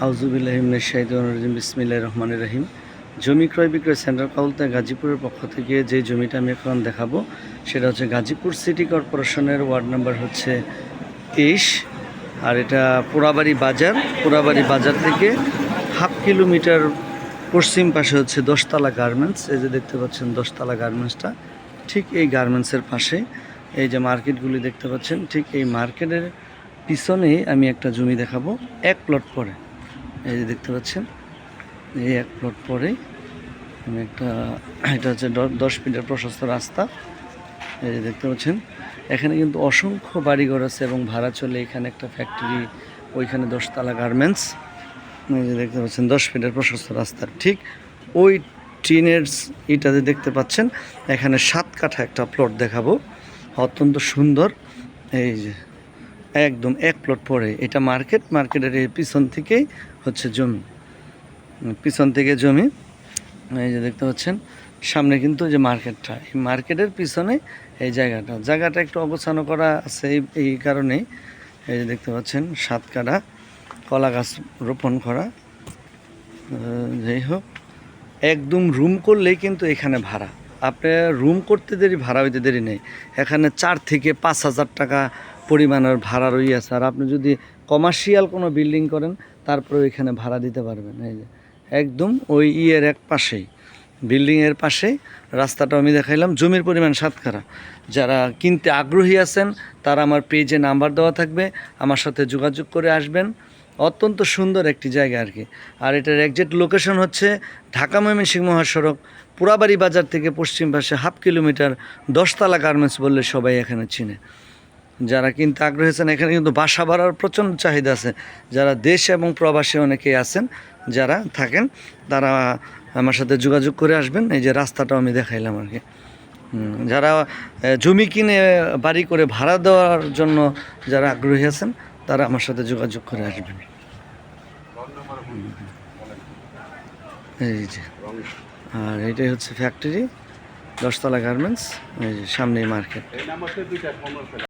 আউযুবিল্লাহি মিনাশ শাইতানির রাজিম বিসমিল্লাহির রহমানির রহিম। জমি ক্রয় বিক্রয় সেন্টার কাউলতা গাজীপুরের পক্ষ থেকে যে জমিটা আমি এখন দেখাবো সেটা হচ্ছে গাজীপুর সিটি কর্পোরেশনের ওয়ার্ড নাম্বার হচ্ছে 23, আর এটা পোড়াবাড়ি বাজার থেকে হাফ কিলোমিটার পশ্চিম পাশে হচ্ছে 10তলা গার্মেন্টস। এই যে দেখতে পাচ্ছেন 10তলা গার্মেন্টসটা, ঠিক এই গার্মেন্টসের পাশে এই যে মার্কেটগুলি দেখতে পাচ্ছেন, ঠিক এই মার্কেটের পিছনেই আমি একটা জমি দেখাবো এক প্লট পরে। এই যে দেখতে পাচ্ছেন এই এক প্লট পরেই আমি এটা হচ্ছে 10 ফিটের প্রশস্ত রাস্তা। এই যে দেখতে পাচ্ছেন এখানে কিন্তু অসংখ্য বাড়িঘর আছে এবং ভাড়া চলে। এখানে একটা ফ্যাক্টরি, ওইখানে 10তলা গার্মেন্টস। এই যে দেখতে পাচ্ছেন 10 ফিটের প্রশস্ত রাস্তার ঠিক ওই টিনের ইটাতে দেখতে পাচ্ছেন এখানে 7 কাঠা একটা প্লট দেখাবো, অত্যন্ত সুন্দর। এই যে একদম এক প্লট পরে এটা মার্কেটের এই পিছন থেকেই হচ্ছে জমি, পিছন থেকে জমি। এই যে দেখতে পাচ্ছেন সামনে কিন্তু যে মার্কেটটা, এই মার্কেটের পিছনে এই জায়গাটা একটু অবস্থান করা আছে এই কারণেই। এই যে দেখতে পাচ্ছেন 7 কাঠা কলা গাছ রোপণ করা। যাই হোক, একদম রুম করলেই কিন্তু এখানে ভাড়া, আপনি রুম করতে দেরি, ভাড়া হইতে দেরি নেই। এখানে 4 থেকে 5,000 টাকা পরিমাণের ভাড়া রয়েছে। আর আপনি যদি কমার্শিয়াল কোনো বিল্ডিং করেন তারপরে এখানে ভাড়া দিতে পারবেন। এই যে একদম ওই এক পাশেই, বিল্ডিংয়ের পাশেই রাস্তাটা আমি দেখাইলাম। জমির পরিমাণ 7 কাঠা। যারা কিনতে আগ্রহী আছেন তারা আমার পেজে নাম্বার দেওয়া থাকবে, আমার সাথে যোগাযোগ করে আসবেন। অত্যন্ত সুন্দর একটি জায়গা আর কি। আর এটার একজ্যাক্ট লোকেশন হচ্ছে ঢাকা ময়মনসিংহ মহাসড়ক, পোড়াবাড়ি বাজার থেকে পশ্চিম পাশে হাফ কিলোমিটার 10তলা গার্মেন্টস বললে সবাই এখানে চিনে। যারা কিনতে আগ্রহী আছেন, এখানে কিন্তু বাসা ভাড়ার প্রচণ্ড চাহিদা আছে। যারা দেশ এবং প্রবাসী অনেকেই আছেন, যারা থাকেন তারা আমার সাথে যোগাযোগ করে আসবেন। এই যে রাস্তাটাও আমি দেখাইলাম আর কি। যারা জমি কিনে বাড়ি করে ভাড়া দেওয়ার জন্য যারা আগ্রহী আছেন তারা আমার সাথে যোগাযোগ করে আসবেন। এই যে, আর এটাই হচ্ছে ফ্যাক্টরি 10তলা গার্মেন্টস। এই যে সামনেই মার্কেট।